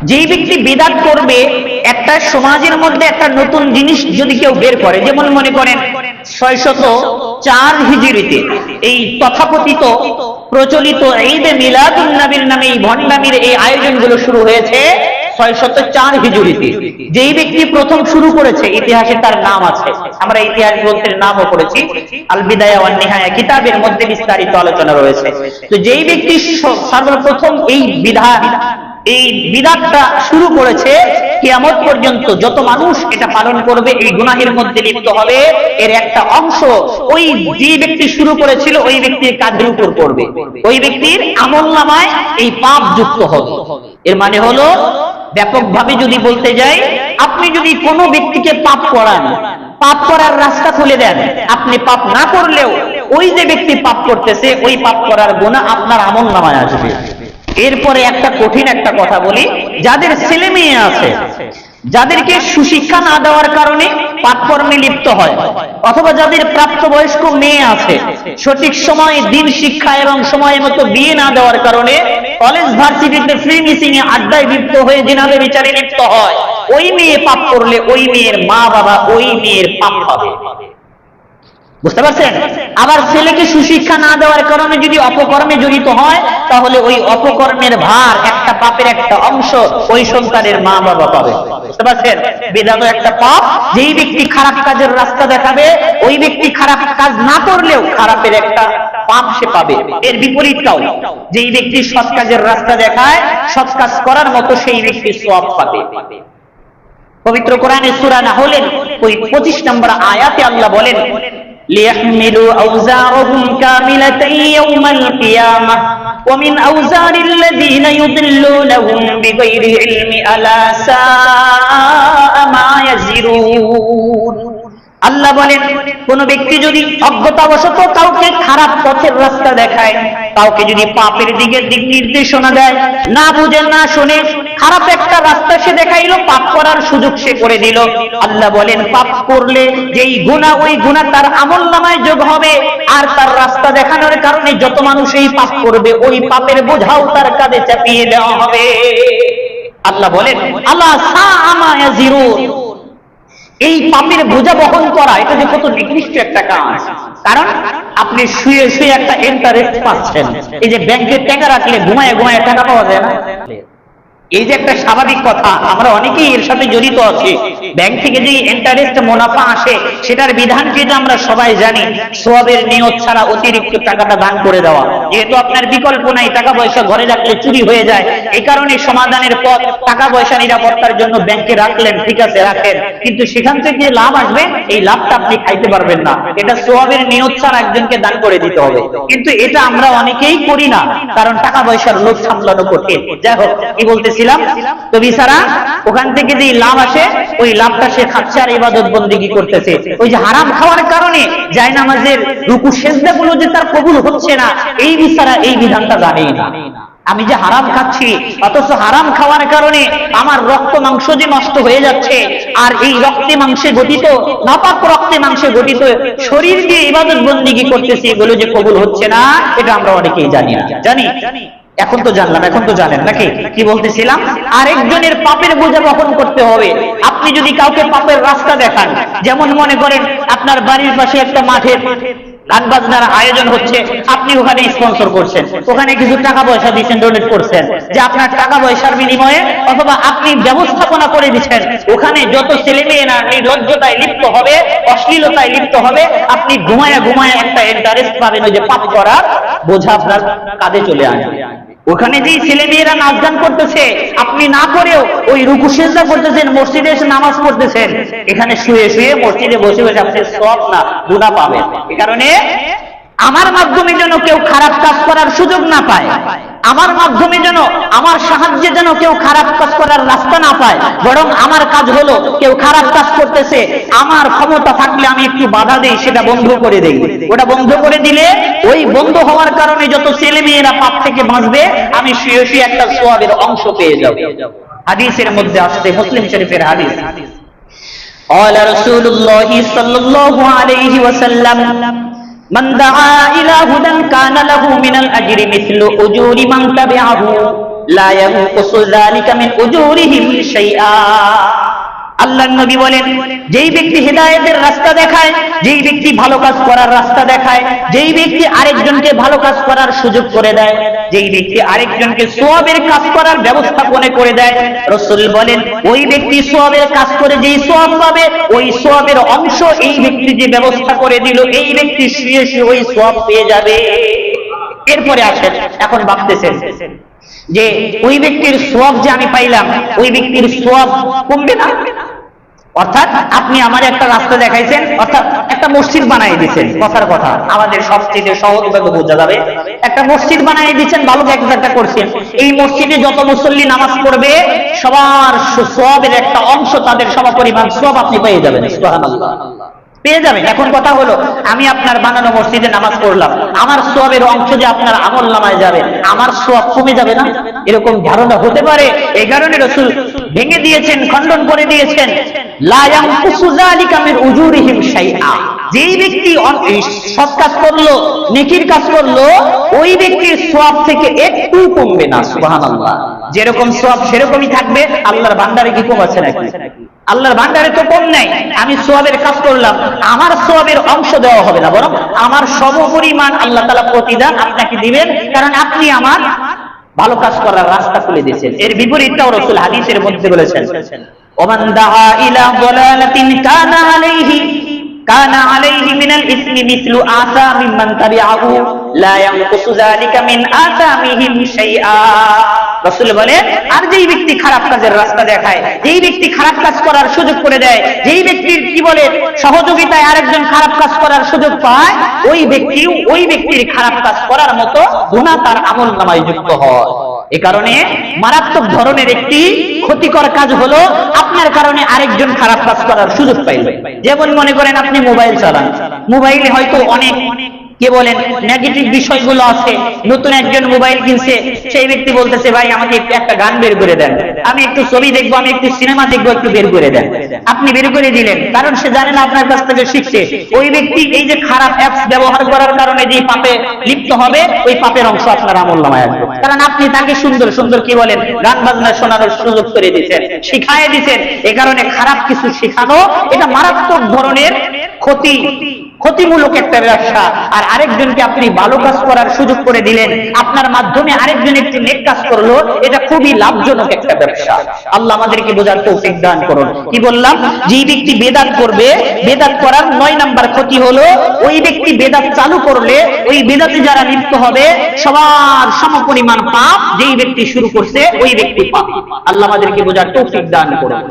যেই ব্যক্তি বিদআত করবে, একটা সমাজের মধ্যে একটা নতুন জিনিস যদি কেউ বের করে, যেমন মনে করেন 604 হিজরিতে এই তথাকথিত প্রচলিত ঈদে মিলাদুন নবীর নামে এই ভণ্ডামির এই আয়োজনগুলো শুরু হয়েছে 604 হিজরিতে। যেই ব্যক্তি প্রথম শুরু করেছে, ইতিহাসে তার নাম আছে, আমরা ইতিহাস গ্রন্থের নামও পড়েছি, আল বিদায়া ওয়ান নিহায়া কিতাবের মধ্যে বিস্তারিত আলোচনা রয়েছে। তো যেই ব্যক্তি সর্বপ্রথম এই বিদআতটা শুরু করেছে, কিয়ামত পর্যন্ত যত মানুষ এটা পালন করবে, এই গুনাহের মধ্যে লিপ্ত হবে, এর একটা অংশ ওই যে ব্যক্তি শুরু করেছিল ওই ব্যক্তির কাঁধের উপর পড়বে, ওই ব্যক্তির আমলনামায় এই পাপ যুক্ত হবে। এর মানে হলো, ব্যাপকভাবে যদি বলতে যাই, আপনি যদি কোনো ব্যক্তিকে পাপ করান, পাপ করার রাস্তা খুলে দেন, আপনি পাপ না করলেও ওই যে ব্যক্তি পাপ করতেছে ওই পাপ করার গুনাহ আপনার আমলনামায় আসবে। এরপরে একটা কঠিন একটা কথা বলি, যাদের ছেলে মেয়ে আছে, যাদেরকে সুশিক্ষা না দেওয়ার কারণে পাপকর্মে লিপ্ত হয়, অথবা যাদের প্রাপ্তবয়স্ক মেয়ে আছে, সঠিক সময়ে দিন শিক্ষা এবং সময় মতো বিয়ে না দেওয়ার কারণে কলেজ ভার্সিটিতে ফ্রি মিসিং এ আড্ডায় লিপ্ত হয়ে জিনাবে বিচারে লিপ্ত হয়, ওই মেয়ে পাপ করলে ওই মেয়ের মা বাবা ওই মেয়ের পাপ পাবে। বুঝতে পারছেন? আবার ছেলেকে সুশিক্ষা না দেওয়ার কারণে যদি অপকর্মে জড়িত হয়, তাহলে ওই অপকর্মের ভার, একটা পাপের একটা অংশ ওই সন্তানের মা বাবা পাবে। বুঝতে পারছেন? বিদআত একটা পাপ, যেই ব্যক্তি খারাপ কাজের রাস্তা দেখাবে, ওই ব্যক্তি খারাপ কাজ না করলেও খারাপের একটা পাপ সে পাবে। এর বিপরীতটাও, যেই ব্যক্তি সৎ কাজের রাস্তা দেখায়, সৎ কাজ করার মতো সেই ব্যক্তি সওয়াব পাবে। পবিত্র কোরআনে সূরা নাহলের 25 নম্বর আয়াতে আল্লাহ বলেন, ليحملوا أوزارهم كاملة يوم القيامة ومن أوزار الذين يضلونهم بغير علم ألا ساء ما يزرون। আল্লাহ বলেন, কোন ব্যক্তি যদি অজ্ঞতাবশত কাউকে খারাপ পথের রাস্তা দেখায়, কাউকে যদি পাপের দিক নির্দেশনা দেয়, না বুঝে না শুনে খারাপ একটা রাস্তা সে দেখাইলো, পাপ করার সুযোগ সে করে দিল, আল্লাহ বলেন পাপ করলে যেই গুনাহ, ওই গুনাহ তার আমলনামায় যোগ হবে, আর তার রাস্তা দেখানোর কারণে যত মানুষ এই পাপ করবে ওই পাপের বোঝাও তার কাঁধে চাপিয়ে দেওয়া হবে। আল্লাহ বলেন, আল্লাহ সাআ মা ইয়াজিরুন। এই পাপের বোঝা বহন করা, এটা যে কত নিকৃষ্ট একটা কাজ। কারণ আপনি শুয়ে শুয়ে একটা ইন্টারেস্ট পাচ্ছেন। এই যে ব্যাংকে টাকা রাখলে ঘুমায় ঘুমায় টাকা পাওয়া যায় না, এই যে একটা স্বাভাবিক কথা, আমরা অনেকেই এর সাথে জড়িত আছি। ব্যাংক থেকে যে ইন্টারেস্ট মুনাফা আসে, সেটার বিধান যেটা আমরা সবাই জানি, সওয়াবের নিয়ত ছাড়া অতিরিক্ত টাকাটা দান করে দেওয়া। যেহেতু আপনার বিকল্প নাই, টাকা পয়সা ঘরে রাখলে চুরি হয়ে যায়, এই কারণে সমাধানের পথ টাকা পয়সা নিরাপত্তার জন্য ব্যাংকে রাখলেন, ঠিক আছে রাখেন, কিন্তু সেখান থেকে লাভ আসবে, এই লাভটা আপনি খাইতে পারবেন না। এটা সওয়াবের নিয়ত ছাড়া একজনকে দান করে দিতে হবে, কিন্তু এটা আমরা অনেকেই করি না, কারণ টাকা পয়সার লোভ সামলানো কঠিন। যাই হোক, কি বলতেছিলাম, তো বিছাড়া ওখান থেকে যে লাভ আসে, ওই লাভটা সে খাচ্ছে আর ইবাদত বন্দেগী করতেছে। ওই যে হারাম খাওয়ার কারণে জায়নামাজের রুকু সেজদাগুলো যে তার কবুল হচ্ছে না, এই বিছাড়া এই বিধানটা জানেই না। আমি যে হারাম খাচ্ছি, অথচ হারাম খাওয়ার কারণে আমার রক্ত মাংস যে নষ্ট হয়ে যাচ্ছে, আর এই রক্তে মাংসে গঠিত, নাপাক রক্তে মাংসে গঠিত শরীর দিয়ে ইবাদত বন্দেগী করতেছি, এগুলো যে কবুল হচ্ছে না, এটা আমরা অনেকেই জানি না। জানি? এখন তো জানলাম, এখন তো জানেন নাকি? কি বলতেছিলাম, আরেকজনের পাপের বোঝা বহন করতে হবে। আপনি যদি কাউকে পাপের রাস্তা দেখান, যেমন মনে করেন আপনার বাড়ির পাশে একটা মাঠের গান বাজনার আয়োজন হচ্ছে, আপনি ওখানে স্পন্সর করছেন, ওখানে কিছু টাকা পয়সা দিচ্ছেন, ডোনেট করছেন, যে আপনার টাকা পয়সার বিনিময়ে, অথবা আপনি ব্যবস্থাপনা করে দিচ্ছেন, ওখানে যত ছেলে মেয়েরা নির্লজ্জতায় লিপ্ত হবে, অশ্লীলতায় লিপ্ত হবে, আপনি ঘুমায়া ঘুমায়া একটা ইন্টারেস্ট পাবেন, ওই যে পাপ করার বোঝা আপনার কাঁধে চলে আসবে। ওখানে যে ছেলে মেয়েরা নাচ গান করতেছে, আপনি না করেও ওই রুকু সিজদা করতেছেন, মসজিদে এসে নামাজ পড়তেছেন, এখানে শুয়ে শুয়ে মসজিদে বসে বসে আপনি সওয়াব না গুনাহ পাবেন। এই কারণে আমার মাধ্যমে যেন কেউ খারাপ কাজ করার সুযোগ না পায়, আমার মাধ্যমে যেন, আমার সাহায্যে যেন কেউ খারাপ কাজ করার রাস্তা না পায়, বরং আমার কাজ হলো কেউ খারাপ কাজ করতেছে, আমার ক্ষমতা থাকলে আমি একটু বাধা দেই, সেটা বন্ধ করে দেই। ওটা বন্ধ করে দিলে ওই বন্ধ হওয়ার কারণে যত ছেলে মেয়েরা পাপ থেকে বাঁচবে, আমি শুয়ে শুয়ে একটা সওয়াবের অংশ পেয়ে যাব। হাদিসের মধ্যে আসছে, মুসলিম শরীফের হাদিস, قال رسول الله صلى الله عليه وسلم من دعا إلى هدى كان له من الأجر مثل أجور من تبعه লা ইয়ানকুসু যালিকা মিন উজুরিহিম শাইআ। আল্লাহর নবী বলেন, যেই ব্যক্তি হেদায়েতের রাস্তা দেখায়, যেই ব্যক্তি ভালো কাজ করার রাস্তা দেখায়, যেই ব্যক্তি আরেকজনকে ভালো কাজ করার সুযোগ করে দেয়, যেই ব্যক্তি আরেকজনকে সওয়াবের কাজ করার ব্যবস্থা করে দেয়, রাসূল বলেন ওই ব্যক্তি সওয়াবের কাজ করে যেই সওয়াব পাবে, ওই সওয়াবের অংশ এই ব্যক্তি যে ব্যবস্থা করে দিল, এই ব্যক্তি শুয়ে শুয়ে ওই সওয়াব পেয়ে যাবে। এরপরে আসেন, এখন ভাবতেছেন যে ওই ব্যক্তির সওয়াব যে আমি পাইলাম, ওই ব্যক্তির সওয়াব কমবে না? অর্থাৎ আপনি আমার একটা রাস্তা দেখাইছেন, অর্থাৎ একটা মসজিদ বানাই দিচ্ছেন, কথার কথা আমাদের সবচেয়ে সহজভাবে বোঝা যাবে, একটা মসজিদ বানাই দিচ্ছেন, ভালো একটা করছেন, এই মসজিদে যত মুসল্লি নামাজ পড়বে সবার সওয়াবের একটা অংশ, তাদের সমপরিমাণ সওয়াব আপনি পেয়ে যাবেন। সুবহানাল্লাহ, পেয়ে যাবেন। এখন কথা হলো, আমি আপনার বানানো মসজিদে নামাজ পড়লাম, আমার সওয়াবের অংশ যে আপনার আমলনামায় যাবে, আমার সওয়াব কমে যাবে না? এরকম ধারণা হতে পারে। এই কারণে রাসূল ভেঙে দিয়েছেন, খণ্ডন করে দিয়েছেন, লা ইয়ানকুসু যালিকা মিন উজুরিহিম শাইআ। যেই ব্যক্তি সৎ কাজ করলো, নেকির কাজ করলো, ওই ব্যক্তির সওয়াব থেকে একটু কমবে না। সুবহানাল্লাহ, যেরকম সওয়াব সেরকমই থাকবে। আল্লাহর ভান্ডারে কি কম আছে নাকি? আল্লাহর ভান্ডারে তো কম নাই। আমি সওয়াবের কাজ করলাম, আমার সওয়াবের অংশ দেওয়া হবে না, বরং আমার সমপরিমাণ আল্লাহ তাআলা প্রতিদান আপনাকে দিবেন, কারণ আপনি আমার ভালো কাজ করার রাস্তা খুলে দিয়েছেন। এর বিপরীতটাও রাসূল হাদিসের মধ্যে বলেছেন, ওমান দাআ ইলা যালালাতিন কানা আলাইহি মিনাল ইসমি মিসলু আসামি মান তাবিআহু লা ইয়ানকুসু যালিকা মিন আসামিহিম শাইআ। রাসূল বলেন, আর যেই ব্যক্তি খারাপ কাজের রাস্তা দেখায়, যেই ব্যক্তি খারাপ কাজ করার সুযোগ করে দেয়, যেই ব্যক্তির কি বলে সহযোগিতায় আরেকজন খারাপ কাজ করার সুযোগ পায়, ওই ব্যক্তির খারাপ কাজ করার মতো গুনাহ তার আমলনামায় যুক্ত হয়। এ কারণে মারাত্মক ধরনের একটি ক্ষতিকর কাজ হলো আপনার কারণে আরেকজন খারাপ কাজ করার সুযোগ পাইবে। যেমন মনে করেন আপনি মোবাইল চালান, মোবাইলে হয়তো অনেক কে বলেন নেগেটিভ বিষয়গুলো আছে। নতুন একজন মোবাইল কিনছে, সেই ব্যক্তি বলতেছে, ভাই আমাকে একটু একটা গান বের করে দেন, আমি একটু ছবি দেখবো, আমি একটু সিনেমা দেখবো, একটু বের করে দেন। আপনি বের করে দিলেন, কারণ সে জানে না আপনার কাছ থেকে শিখছে। ওই ব্যক্তি এই যে খারাপ অ্যাপস ব্যবহার করার কারণে যে পাপে লিপ্ত হবে, ওই পাপের অংশ আপনার আমলনামায় আসবে, কারণ আপনি তাকে সুন্দর সুন্দর কি বলেন গান বাজনা শোনানোর সুযোগ করে দিচ্ছেন, শিখায় দিচ্ছেন। এ কারণে খারাপ কিছু শেখানো এটা মারাত্মক ধরনের ক্ষতিমূলক একটা ব্যবসা। আর আরেকজনকে আপনি ভালো কাজ করার সুযোগ করে দিলেন, আপনার মাধ্যমে আরেকজন একটি নেক কাজ করলো, এটা খুবই লাভজনক একটা ব্যবসা। আল্লাহ আমাদেরকে বোঝার তৌফিক দান করুন। কি বললাম? যে ব্যক্তি বেদাত করবে, বেদাত করার 9 নাম্বার ক্ষতি হলো, ওই ব্যক্তি বেদাত চালু করলে ওই বেদাতে যারা লিপ্ত হবে সবার সমপরিমাণ পাপ যেই ব্যক্তি শুরু করছে ওই ব্যক্তি পাপ। আল্লাহ আমাদেরকে বোঝার তৌফিক দান করুন।